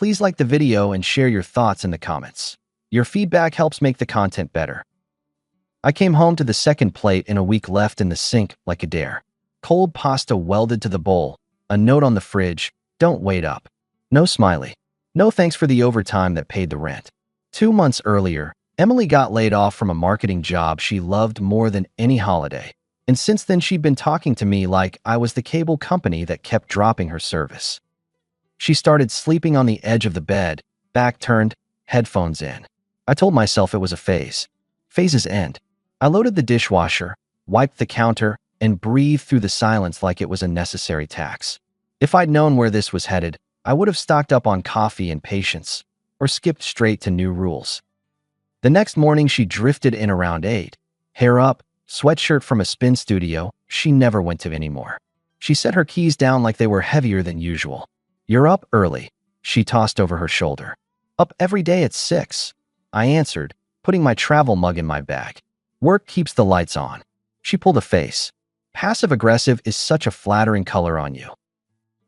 Please like the video and share your thoughts in the comments. Your feedback helps make the content better. I came home to the second plate and a week left in the sink like a dare. Cold pasta welded to the bowl, a note on the fridge, "Don't wait up." No smiley. No thanks for the overtime that paid the rent. 2 months earlier, Emily got laid off from a marketing job she loved more than any holiday. And since then she'd been talking to me like I was the cable company that kept dropping her service. She started sleeping on the edge of the bed, back turned, headphones in. I told myself it was a phase. Phases end. I loaded the dishwasher, wiped the counter, and breathed through the silence like it was a necessary tax. If I'd known where this was headed, I would have stocked up on coffee and patience, or skipped straight to new rules. The next morning she drifted in around 8, hair up, sweatshirt from a spin studio she never went to anymore. She set her keys down like they were heavier than usual. "You're up early," she tossed over her shoulder. "Up every day at 6, I answered, putting my travel mug in my bag. "Work keeps the lights on." She pulled a face. "Passive-aggressive is such a flattering color on you."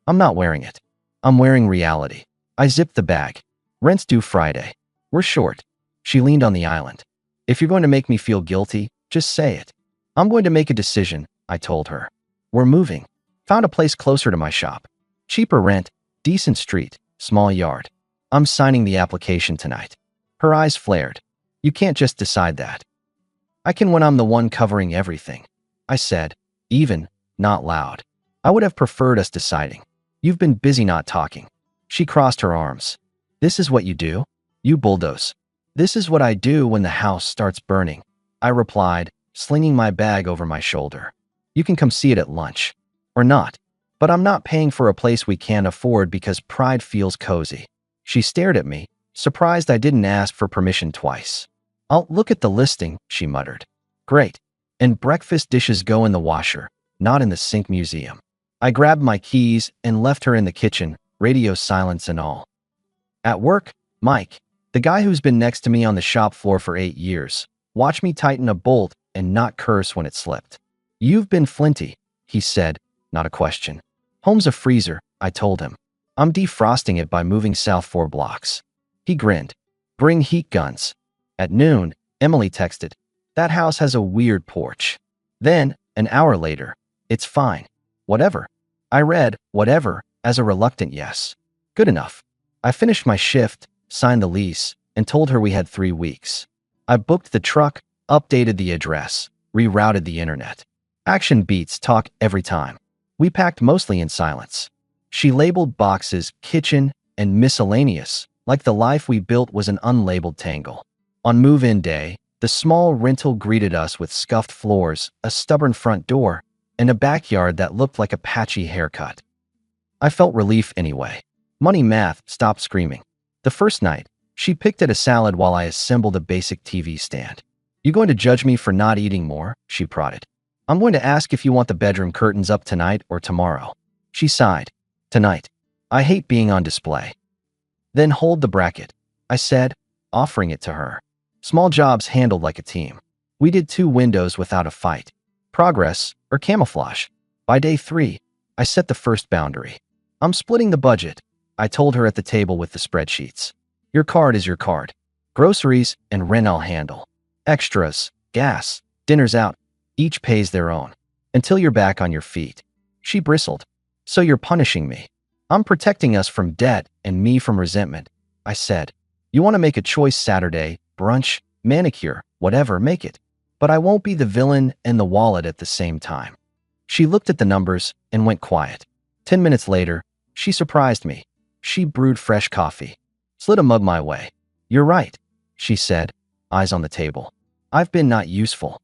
"I'm not wearing it. I'm wearing reality." I zipped the bag. "Rent's due Friday. We're short." She leaned on the island. "If you're going to make me feel guilty, just say it." "I'm going to make a decision," I told her. "We're moving. Found a place closer to my shop. Cheaper rent, decent street, small yard. I'm signing the application tonight." Her eyes flared. "You can't just decide that." "I can when I'm the one covering everything," I said, even, not loud. "I would have preferred us deciding. You've been busy not talking." She crossed her arms. "This is what you do? You bulldoze." "This is what I do when the house starts burning," I replied, slinging my bag over my shoulder. "You can come see it at lunch. Or not. But I'm not paying for a place we can't afford because pride feels cozy." She stared at me, surprised I didn't ask for permission twice. "I'll look at the listing," she muttered. "Great. And breakfast dishes go in the washer, not in the sink museum." I grabbed my keys and left her in the kitchen, radio silence and all. At work, Mike, the guy who's been next to me on the shop floor for 8 years, watched me tighten a bolt and not curse when it slipped. "You've been flinty," he said, not a question. "Home's a freezer," I told him. "I'm defrosting it by moving south 4 blocks. He grinned. "Bring heat guns." At noon, Emily texted, "That house has a weird porch." Then, an hour later, "It's fine. Whatever." I read "whatever" as a reluctant yes. Good enough. I finished my shift, signed the lease, and told her we had 3 weeks. I booked the truck, updated the address, rerouted the internet. Action beats talk every time. We packed mostly in silence. She labeled boxes, kitchen, and miscellaneous, like the life we built was an unlabeled tangle. On move-in day, the small rental greeted us with scuffed floors, a stubborn front door, and a backyard that looked like a patchy haircut. I felt relief anyway. Money math stopped screaming. The first night, she picked at a salad while I assembled a basic TV stand. "You going to judge me for not eating more?" she prodded. "I'm going to ask if you want the bedroom curtains up tonight or tomorrow." She sighed. "Tonight. I hate being on display." "Then hold the bracket," I said, offering it to her. Small jobs handled like a team. We did 2 windows without a fight. Progress, or camouflage. By day 3, I set the first boundary. "I'm splitting the budget," I told her at the table with the spreadsheets. "Your card is your card. Groceries and rent I'll handle. Extras, gas, dinners out, each pays their own. Until you're back on your feet." She bristled. "So you're punishing me?" "I'm protecting us from debt and me from resentment," I said. "You want to make a choice Saturday, brunch, manicure, whatever, make it. But I won't be the villain and the wallet at the same time." She looked at the numbers and went quiet. 10 minutes later, she surprised me. She brewed fresh coffee. Slid a mug my way. "You're right," she said, eyes on the table. "I've been not useful."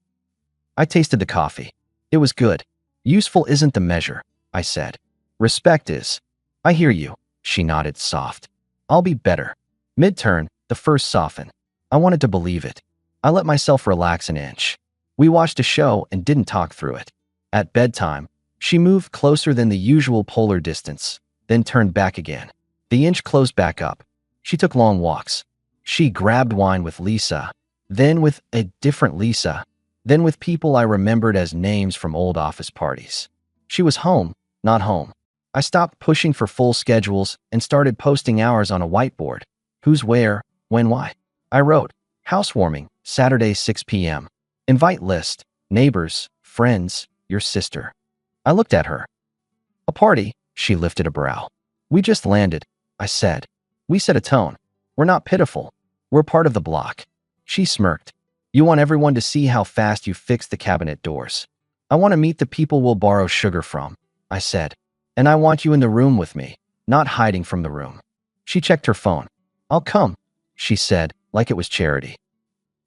I tasted the coffee. It was good. "Useful isn't the measure," I said. "Respect is." "I hear you," she nodded soft. "I'll be better." Mid-turn, the first soften. I wanted to believe it. I let myself relax an inch. We watched a show and didn't talk through it. At bedtime, she moved closer than the usual polar distance, then turned back again. The inch closed back up. She took long walks. She grabbed wine with Lisa, then with a different Lisa, then with people I remembered as names from old office parties. She was home, not home. I stopped pushing for full schedules and started posting hours on a whiteboard. Who's where, when, why. I wrote, housewarming, Saturday 6 p.m. Invite list, neighbors, friends, your sister. I looked at her. A party, she lifted a brow. We just landed, I said. We set a tone. We're not pitiful. We're part of the block. She smirked. You want everyone to see how fast you fix the cabinet doors. I want to meet the people we'll borrow sugar from, I said. And I want you in the room with me, not hiding from the room. She checked her phone. I'll come, she said, like it was charity.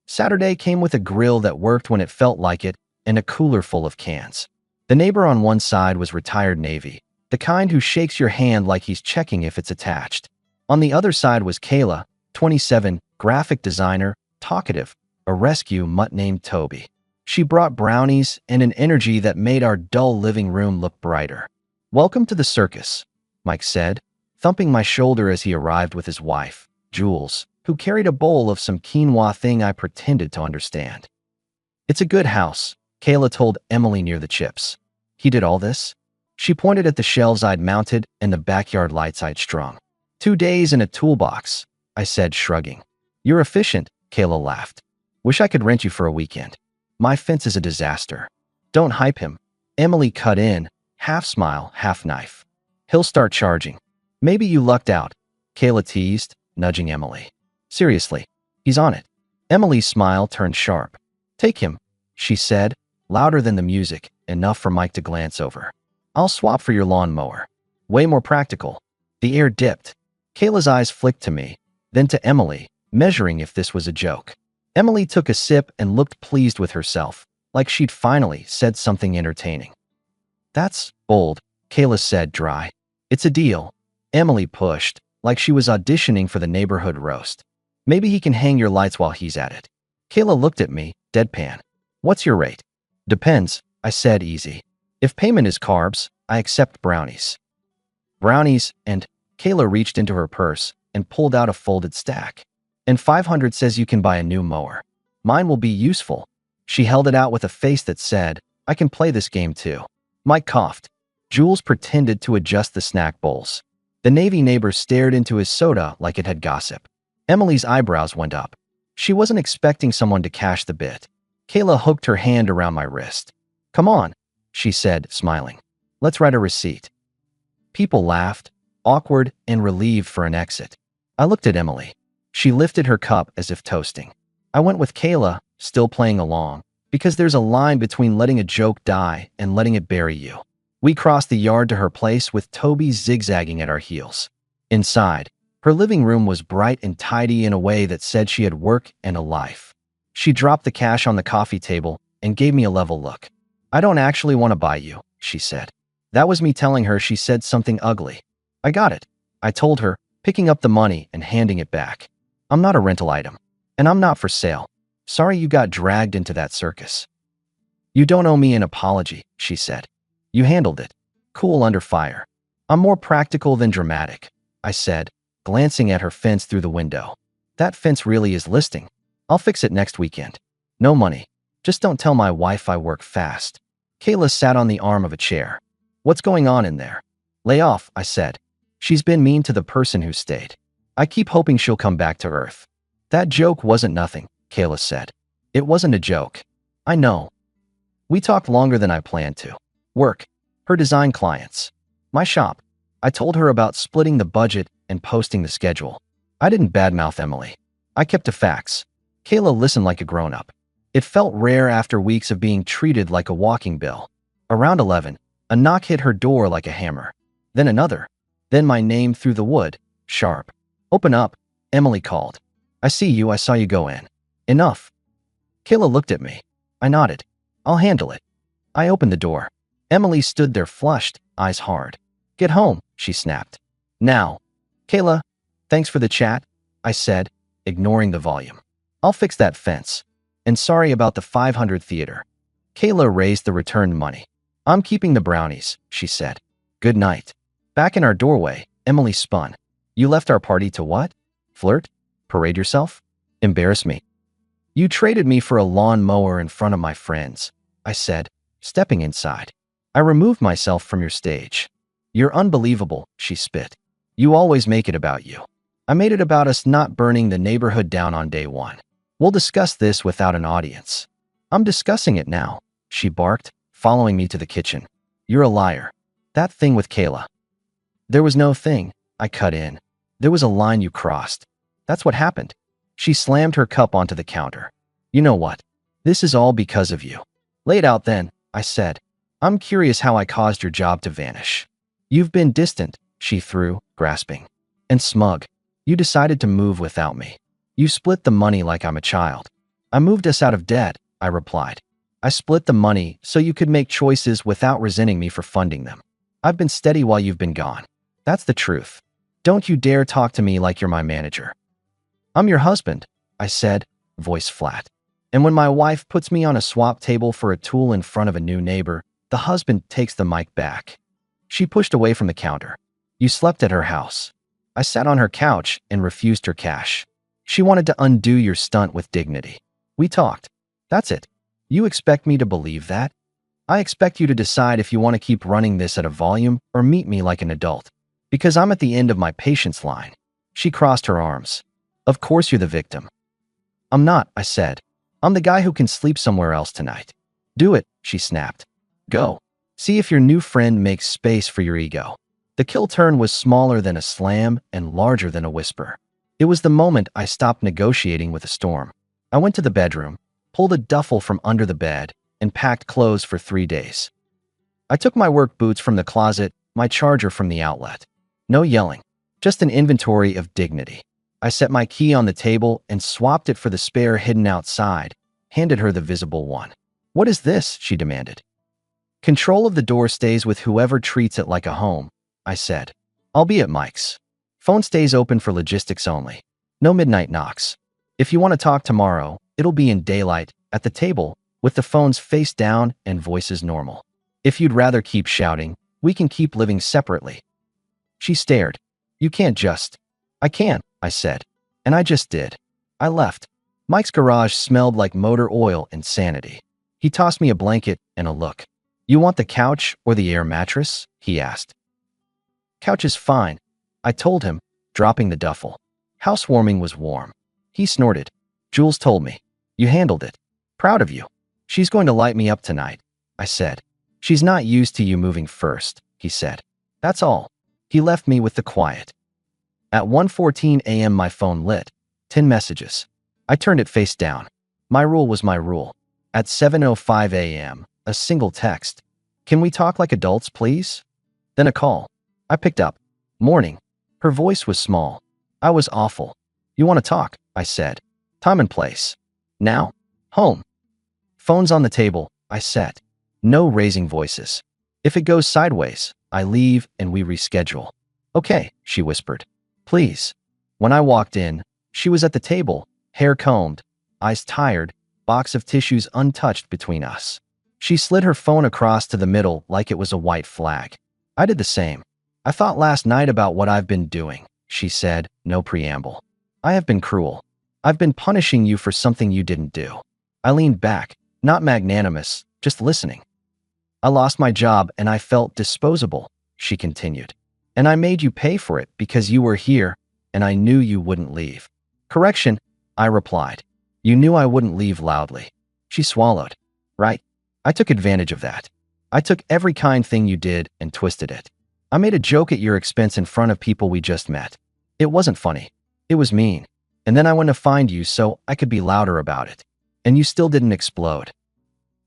Saturday came with a grill that worked when it felt like it and a cooler full of cans. The neighbor on one side was retired Navy, the kind who shakes your hand like he's checking if it's attached. On the other side was Kayla, 27, graphic designer, talkative, a rescue mutt named Toby. She brought brownies and an energy that made our dull living room look brighter. Welcome to the circus, Mike said, thumping my shoulder as he arrived with his wife, Jules, who carried a bowl of some quinoa thing I pretended to understand. It's a good house, Kayla told Emily near the chips. He did all this? She pointed at the shelves I'd mounted and the backyard lights I'd strung. 2 days in a toolbox, I said, shrugging. You're efficient, Kayla laughed. Wish I could rent you for a weekend. My fence is a disaster. Don't hype him. Emily cut in, half smile, half knife. He'll start charging. Maybe you lucked out, Kayla teased, nudging Emily. Seriously, he's on it. Emily's smile turned sharp. Take him, she said, louder than the music, enough for Mike to glance over. I'll swap for your lawnmower. Way more practical. The air dipped. Kayla's eyes flicked to me, then to Emily, measuring if this was a joke. Emily took a sip and looked pleased with herself, like she'd finally said something entertaining. That's bold, Kayla said, dry. It's a deal. Emily pushed, like she was auditioning for the neighborhood roast. Maybe he can hang your lights while he's at it. Kayla looked at me, deadpan. What's your rate? Depends, I said, easy. If payment is carbs, I accept brownies. Brownies, and Kayla reached into her purse and pulled out a folded stack. And 500 says you can buy a new mower. Mine will be useful. She held it out with a face that said, I can play this game too. Mike coughed. Jules pretended to adjust the snack bowls. The Navy neighbor stared into his soda like it had gossip. Emily's eyebrows went up. She wasn't expecting someone to cash the bit. Kayla hooked her hand around my wrist. Come on, she said, smiling. Let's write a receipt. People laughed, awkward and relieved for an exit. I looked at Emily. She lifted her cup as if toasting. I went with Kayla, still playing along, because there's a line between letting a joke die and letting it bury you. We crossed the yard to her place with Toby zigzagging at our heels. Inside, her living room was bright and tidy in a way that said she had work and a life. She dropped the cash on the coffee table and gave me a level look. I don't actually want to buy you, she said. That was me telling her she said something ugly. I got it, I told her, picking up the money and handing it back. I'm not a rental item, and I'm not for sale. Sorry you got dragged into that circus. You don't owe me an apology, she said. You handled it. Cool under fire. I'm more practical than dramatic, I said, glancing at her fence through the window. That fence really is listing. I'll fix it next weekend. No money. Just don't tell my wife I work fast. Kayla sat on the arm of a chair. What's going on in there? Lay off, I said. She's been mean to the person who stayed. I keep hoping she'll come back to earth. That joke wasn't nothing, Kayla said. It wasn't a joke. I know. We talked longer than I planned to. Work. Her design clients. My shop. I told her about splitting the budget and posting the schedule. I didn't badmouth Emily. I kept to facts. Kayla listened like a grown-up. It felt rare after weeks of being treated like a walking bill. Around 11, a knock hit her door like a hammer. Then another. Then my name through the wood, sharp. Open up, Emily called. I see you, I saw you go in. Enough. Kayla looked at me. I nodded. I'll handle it. I opened the door. Emily stood there flushed, eyes hard. Get home, she snapped. Now. Kayla, thanks for the chat, I said, ignoring the volume. I'll fix that fence. And sorry about the 500 theater. Kayla raised the returned money. I'm keeping the brownies, she said. Good night. Back in our doorway, Emily spun. You left our party to what? Flirt? Parade yourself? Embarrass me? You traded me for a lawn mower in front of my friends, I said, stepping inside. I removed myself from your stage. You're unbelievable, she spit. You always make it about you. I made it about us not burning the neighborhood down on day one. We'll discuss this without an audience. I'm discussing it now, she barked, following me to the kitchen. You're a liar. That thing with Kayla. There was no thing, I cut in. There was a line you crossed. That's what happened. She slammed her cup onto the counter. You know what? This is all because of you. Lay it out then, I said. I'm curious how I caused your job to vanish. You've been distant, she threw, grasping. And smug. You decided to move without me. You split the money like I'm a child. I moved us out of debt, I replied. I split the money so you could make choices without resenting me for funding them. I've been steady while you've been gone. That's the truth. Don't you dare talk to me like you're my manager. I'm your husband, I said, voice flat. And when my wife puts me on a swap table for a tool in front of a new neighbor, the husband takes the mic back. She pushed away from the counter. You slept at her house. I sat on her couch and refused her cash. She wanted to undo your stunt with dignity. We talked. That's it. You expect me to believe that? I expect you to decide if you want to keep running this at a volume or meet me like an adult. Because I'm at the end of my patience line. She crossed her arms. Of course you're the victim. I'm not, I said. I'm the guy who can sleep somewhere else tonight. Do it, she snapped. Go. See if your new friend makes space for your ego. The kill turn was smaller than a slam and larger than a whisper. It was the moment I stopped negotiating with a storm. I went to the bedroom, pulled a duffel from under the bed, and packed clothes for 3 days. I took my work boots from the closet, my charger from the outlet. No yelling, just an inventory of dignity. I set my key on the table and swapped it for the spare hidden outside, handed her the visible one. What is this? She demanded. Control of the door stays with whoever treats it like a home, I said. I'll be at Mike's. Phone stays open for logistics only. No midnight knocks. If you want to talk tomorrow, it'll be in daylight, at the table, with the phones face down and voices normal. If you'd rather keep shouting, we can keep living separately. She stared. You can't just. I can, I said. And I just did. I left. Mike's garage smelled like motor oil and sanity. He tossed me a blanket and a look. You want the couch or the air mattress? He asked. Couch is fine, I told him, dropping the duffel. Housewarming was warm. He snorted. Jules told me. You handled it. Proud of you. She's going to light me up tonight, I said. She's not used to you moving first, he said. That's all. He left me with the quiet. At 1:14 a.m. my phone lit. 10 messages. I turned it face down. My rule was my rule. At 7:05 a.m., a single text. Can we talk like adults, please? Then a call. I picked up. Morning. Her voice was small. I was awful. You want to talk? I said. Time and place. Now. Home. Phone's on the table, I said. No raising voices. If it goes sideways, I leave and we reschedule. Okay, she whispered. Please. When I walked in, she was at the table, hair combed, eyes tired, box of tissues untouched between us. She slid her phone across to the middle like it was a white flag. I did the same. I thought last night about what I've been doing, she said, no preamble. I have been cruel. I've been punishing you for something you didn't do. I leaned back, not magnanimous, just listening. I lost my job and I felt disposable, she continued. And I made you pay for it because you were here and I knew you wouldn't leave. Correction, I replied. You knew I wouldn't leave loudly. She swallowed. Right. I took advantage of that. I took every kind thing you did and twisted it. I made a joke at your expense in front of people we just met. It wasn't funny. It was mean. And then I went to find you so I could be louder about it. And you still didn't explode.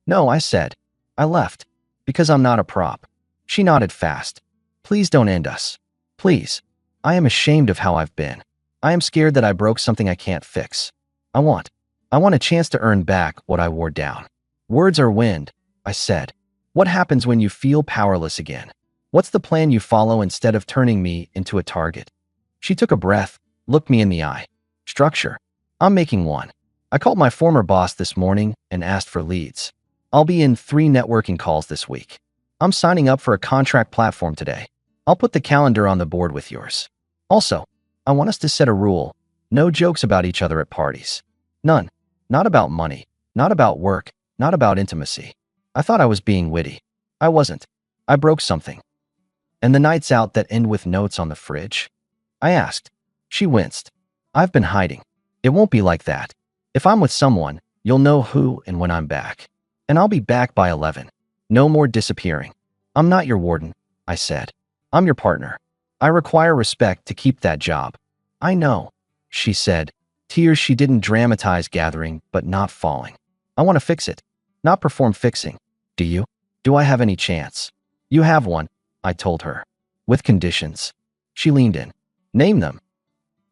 No, I said. I left. Because I'm not a prop. She nodded fast. Please don't end us. Please. I am ashamed of how I've been. I am scared that I broke something I can't fix. I want a chance to earn back what I wore down. Words are wind, I said. What happens when you feel powerless again? What's the plan you follow instead of turning me into a target? She took a breath, looked me in the eye. Structure. I'm making one. I called my former boss this morning and asked for leads. I'll be in 3 networking calls this week. I'm signing up for a contract platform today. I'll put the calendar on the board with yours. Also, I want us to set a rule. No jokes about each other at parties. None. Not about money. Not about work. Not about intimacy. I thought I was being witty. I wasn't. I broke something. And the nights out that end with notes on the fridge? I asked. She winced. I've been hiding. It won't be like that. If I'm with someone, you'll know who and when I'm back. And I'll be back by 11. No more disappearing. I'm not your warden, I said. I'm your partner. I require respect to keep that job. I know, she said. Tears she didn't dramatize gathering, but not falling. I want to fix it, not perform fixing. Do you? Do I have any chance? You have one, I told her. With conditions. She leaned in. Name them.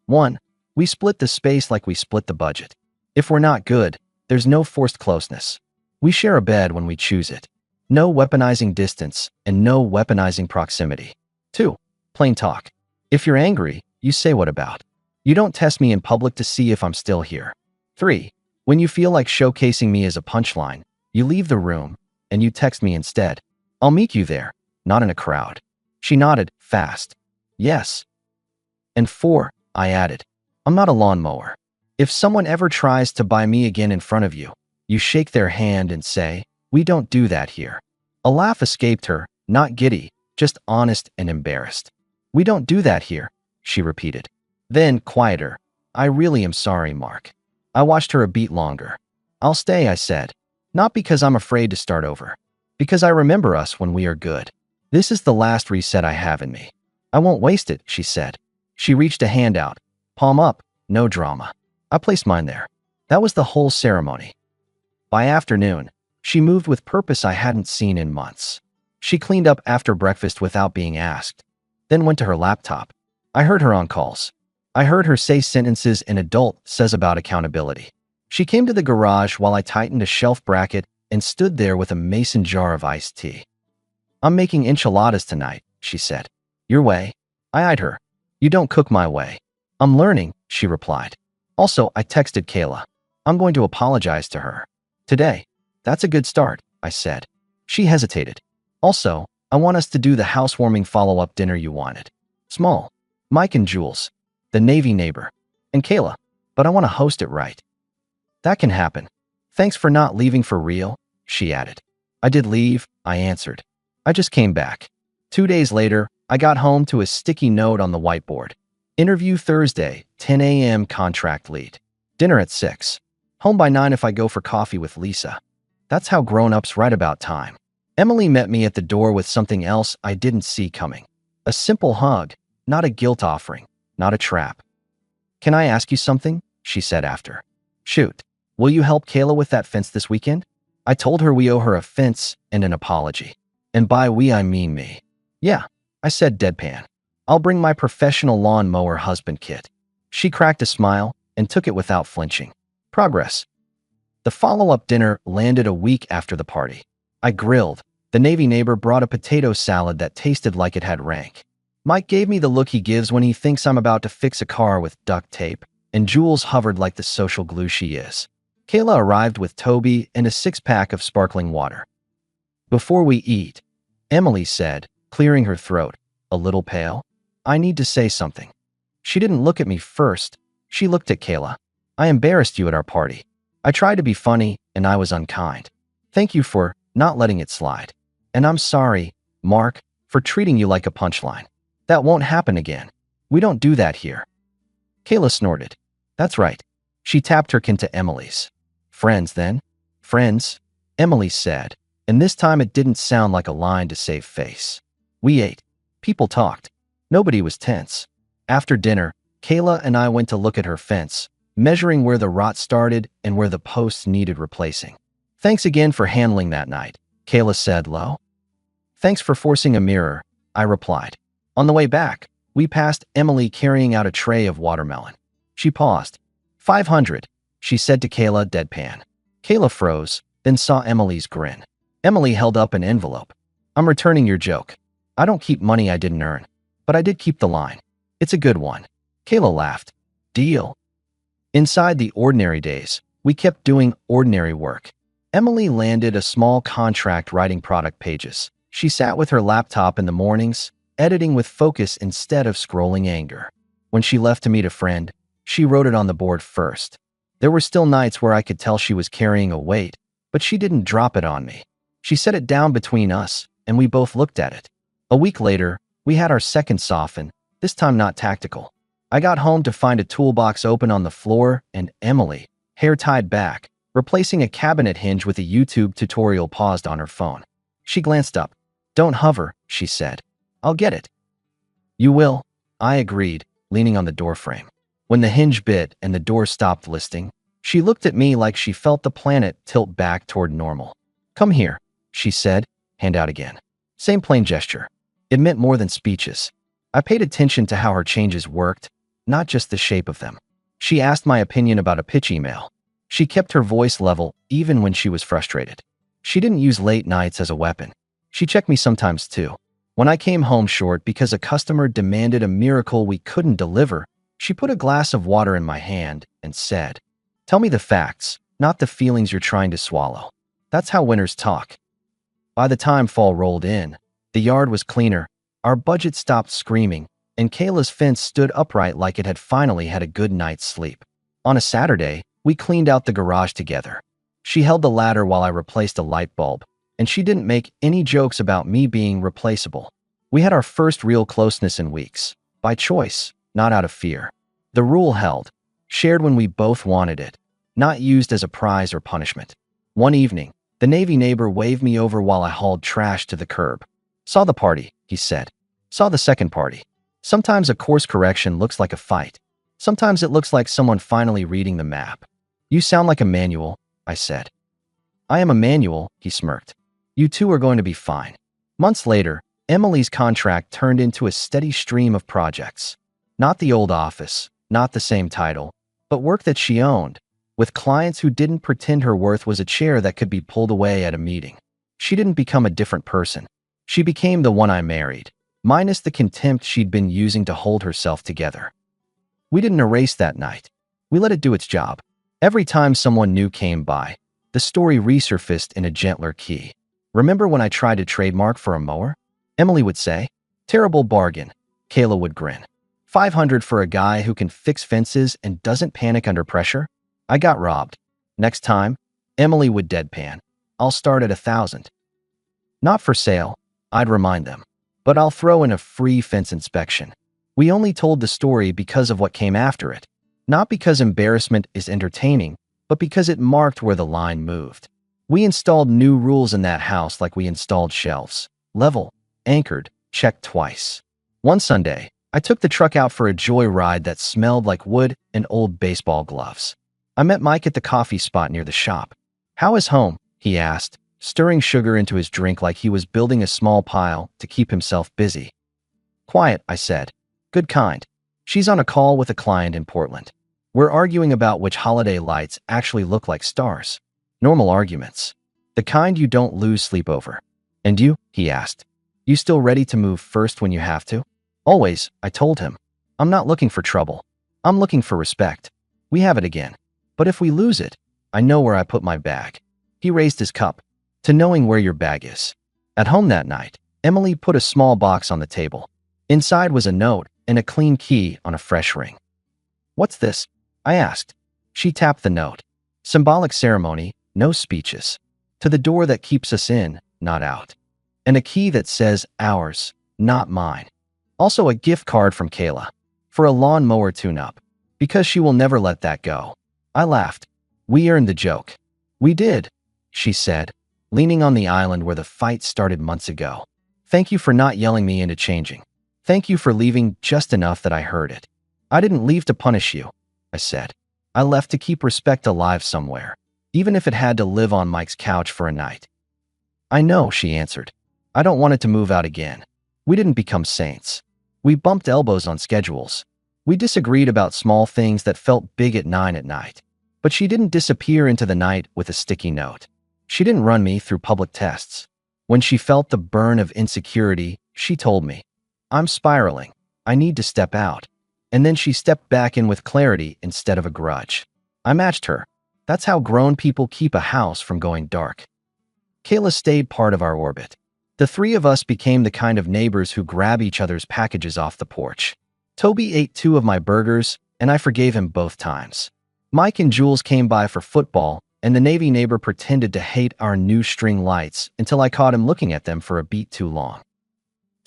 1. We split the space like we split the budget. If we're not good, there's no forced closeness. We share a bed when we choose it. No weaponizing distance and no weaponizing proximity. 2. Plain talk. If you're angry, you say what about. You don't test me in public to see if I'm still here. 3. When you feel like showcasing me as a punchline, you leave the room and you text me instead. I'll meet you there, not in a crowd. She nodded, fast. Yes. And 4, I added. I'm not a lawnmower. If someone ever tries to buy me again in front of you, you shake their hand and say, we don't do that here. A laugh escaped her, not giddy, just honest and embarrassed. We don't do that here, she repeated. Then, quieter, I really am sorry, Mark. I watched her a beat longer. I'll stay, I said. Not because I'm afraid to start over. Because I remember us when we are good. This is the last reset I have in me. I won't waste it, she said. She reached a hand out. Palm up, no drama. I placed mine there. That was the whole ceremony. By afternoon, she moved with purpose I hadn't seen in months. She cleaned up after breakfast without being asked, then went to her laptop. I heard her on calls. I heard her say sentences an adult says about accountability. She came to the garage while I tightened a shelf bracket and stood there with a mason jar of iced tea. I'm making enchiladas tonight, she said. Your way? I eyed her. You don't cook my way. I'm learning, she replied. Also, I texted Kayla. I'm going to apologize to her. Today. That's a good start, I said. She hesitated. Also, I want us to do the housewarming follow-up dinner you wanted. Small. Mike and Jules. The Navy neighbor. And Kayla. But I want to host it right. That can happen. Thanks for not leaving for real, she added. I did leave, I answered. I just came back. 2 days later, I got home to a sticky note on the whiteboard. Interview Thursday, 10 a.m. contract lead. Dinner at 6. Home by 9 if I go for coffee with Lisa. That's how grown-ups write about time. Emily met me at the door with something else I didn't see coming. A simple hug, not a guilt offering, not a trap. Can I ask you something? She said after. Shoot. Will you help Kayla with that fence this weekend? I told her we owe her a fence and an apology. And by we I mean me. Yeah, I said deadpan. I'll bring my professional lawn mower husband kit. She cracked a smile and took it without flinching. Progress. The follow-up dinner landed a week after the party. I grilled. The Navy neighbor brought a potato salad that tasted like it had rank. Mike gave me the look he gives when he thinks I'm about to fix a car with duct tape, and Jules hovered like the social glue she is. Kayla arrived with Toby and a 6-pack of sparkling water. Before we eat, Emily said, clearing her throat, a little pale, I need to say something. She didn't look at me first. She looked at Kayla. I embarrassed you at our party. I tried to be funny, and I was unkind. Thank you for not letting it slide. And I'm sorry, Mark, for treating you like a punchline. That won't happen again. We don't do that here. Kayla snorted. That's right. She tapped her chin to Emily's. Friends, then? Friends, Emily said, and this time it didn't sound like a line to save face. We ate. People talked. Nobody was tense. After dinner, Kayla and I went to look at her fence, measuring where the rot started and where the posts needed replacing. Thanks again for handling that night, Kayla said low. Thanks for forcing a mirror, I replied. On the way back, we passed Emily carrying out a tray of watermelon. She paused. 500, she said to Kayla deadpan. Kayla froze, then saw Emily's grin. Emily held up an envelope. I'm returning your joke. I don't keep money I didn't earn, but I did keep the line. It's a good one. Kayla laughed. Deal. Inside the ordinary days, we kept doing ordinary work. Emily landed a small contract writing product pages. She sat with her laptop in the mornings, editing with focus instead of scrolling anger. When she left to meet a friend, she wrote it on the board first. There were still nights where I could tell she was carrying a weight, but she didn't drop it on me. She set it down between us, and we both looked at it. A week later, We had our second soften, this time not tactical. I got home to find a toolbox open on the floor and Emily, hair tied back, replacing a cabinet hinge with a YouTube tutorial paused on her phone. She glanced up. "Don't hover," she said. "I'll get it." "You will," I agreed, leaning on the doorframe. When the hinge bit and the door stopped listing, she looked at me like she felt the planet tilt back toward normal. "Come here," she said, hand out again. Same plain gesture. It meant more than speeches. I paid attention to how her changes worked, not just the shape of them. She asked my opinion about a pitch email. She kept her voice level even when she was frustrated. She didn't use late nights as a weapon. She checked me sometimes too. When I came home short because a customer demanded a miracle we couldn't deliver, she put a glass of water in my hand and said, "Tell me the facts, not the feelings you're trying to swallow." That's how winners talk. By the time fall rolled in, the yard was cleaner, our budget stopped screaming, and Kayla's fence stood upright like it had finally had a good night's sleep. On a Saturday, we cleaned out the garage together. She held the ladder while I replaced a light bulb, and she didn't make any jokes about me being replaceable. We had our first real closeness in weeks, by choice, not out of fear. The rule held, shared when we both wanted it, not used as a prize or punishment. One evening, the Navy neighbor waved me over while I hauled trash to the curb. "Saw the party," he said. "Saw the second party." Sometimes a course correction looks like a fight. Sometimes it looks like someone finally reading the map. "You sound like a manual," I said. "I am a manual," he smirked. "You two are going to be fine." Months later, Emily's contract turned into a steady stream of projects. Not the old office, not the same title, but work that she owned, with clients who didn't pretend her worth was a chair that could be pulled away at a meeting. She didn't become a different person. She became the one I married, minus the contempt she'd been using to hold herself together. We didn't erase that night. We let it do its job. Every time someone new came by, the story resurfaced in a gentler key. "Remember when I tried to trademark for a mower?" Emily would say. "Terrible bargain." Kayla would grin. "500 for a guy who can fix fences and doesn't panic under pressure?" I got robbed. "Next time," Emily would deadpan, "I'll start at 1,000. Not for sale," I'd remind them. "But I'll throw in a free fence inspection." We only told the story because of what came after it. Not because embarrassment is entertaining, but because it marked where the line moved. We installed new rules in that house like we installed shelves. Level, anchored, checked twice. One Sunday, I took the truck out for a joyride that smelled like wood and old baseball gloves. I met Mike at the coffee spot near the shop. "How is home?" he asked, stirring sugar into his drink like he was building a small pile to keep himself busy. "Quiet," I said. "Good kind. She's on a call with a client in Portland. We're arguing about which holiday lights actually look like stars. Normal arguments. The kind you don't lose sleep over." "And you?" he asked. "You still ready to move first when you have to?" "Always," I told him. "I'm not looking for trouble. I'm looking for respect. We have it again. But if we lose it, I know where I put my bag." He raised his cup. "To knowing where your bag is." At home that night, Emily put a small box on the table. Inside was a note and a clean key on a fresh ring. "What's this?" I asked. She tapped the note. "Symbolic ceremony, no speeches. To the door that keeps us in, not out. And a key that says ours, not mine. Also a gift card from Kayla. For a lawnmower tune-up. Because she will never let that go." I laughed. "We earned the joke." "We did," she said, leaning on the island where the fight started months ago. "Thank you for not yelling me into changing. Thank you for leaving just enough that I heard it." "I didn't leave to punish you," I said. "I left to keep respect alive somewhere, even if it had to live on Mike's couch for a night." "I know," she answered. "I don't want it to move out again." We didn't become saints. We bumped elbows on schedules. We disagreed about small things that felt big at 9 at night. But she didn't disappear into the night with a sticky note. She didn't run me through public tests. When she felt the burn of insecurity, she told me, "I'm spiraling. I need to step out." And then she stepped back in with clarity instead of a grudge. I matched her. That's how grown people keep a house from going dark. Kayla stayed part of our orbit. The three of us became the kind of neighbors who grab each other's packages off the porch. Toby ate 2 of my burgers, and I forgave him both times. Mike and Jules came by for football, and the Navy neighbor pretended to hate our new string lights until I caught him looking at them for a beat too long.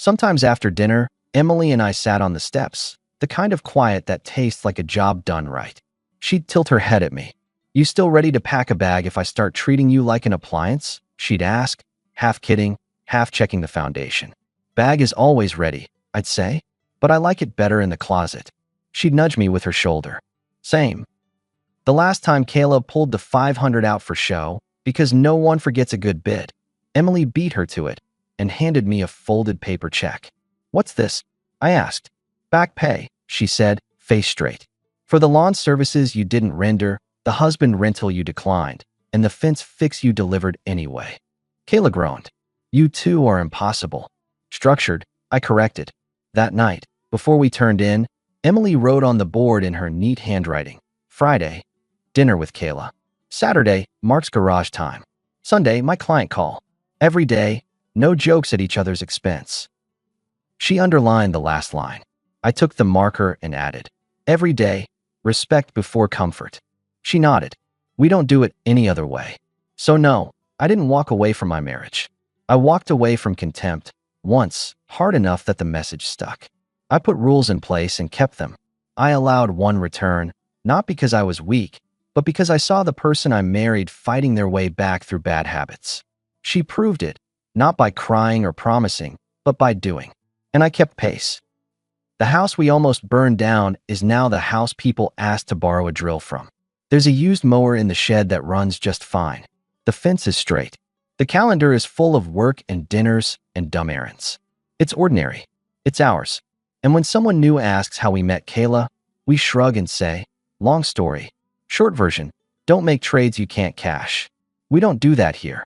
Sometimes after dinner, Emily and I sat on the steps, the kind of quiet that tastes like a job done right. She'd tilt her head at me. "You still ready to pack a bag if I start treating you like an appliance?" she'd ask, half kidding, half checking the foundation. "Bag is always ready," I'd say, "but I like it better in the closet." She'd nudge me with her shoulder. "Same." The last time Kayla pulled the 500 out for show, because no one forgets a good bid, Emily beat her to it and handed me a folded paper check. "What's this?" I asked. "Back pay," she said, face straight. "For the lawn services you didn't render, the husband rental you declined, and the fence fix you delivered anyway." Kayla groaned. "You two are impossible." "Structured," I corrected. That night, before we turned in, Emily wrote on the board in her neat handwriting, "Friday, dinner with Kayla. Saturday, Mark's garage time. Sunday, my client call. Every day, no jokes at each other's expense." She underlined the last line. I took the marker and added, "Every day, respect before comfort." She nodded. "We don't do it any other way." So no, I didn't walk away from my marriage. I walked away from contempt, once, hard enough that the message stuck. I put rules in place and kept them. I allowed one return, not because I was weak, but because I saw the person I married fighting their way back through bad habits. She proved it, not by crying or promising, but by doing. And I kept pace. The house we almost burned down is now the house people asked to borrow a drill from. There's a used mower in the shed that runs just fine. The fence is straight. The calendar is full of work and dinners and dumb errands. It's ordinary. It's ours. And when someone new asks how we met Kayla, we shrug and say, "Long story. Short version, don't make trades you can't cash." We don't do that here.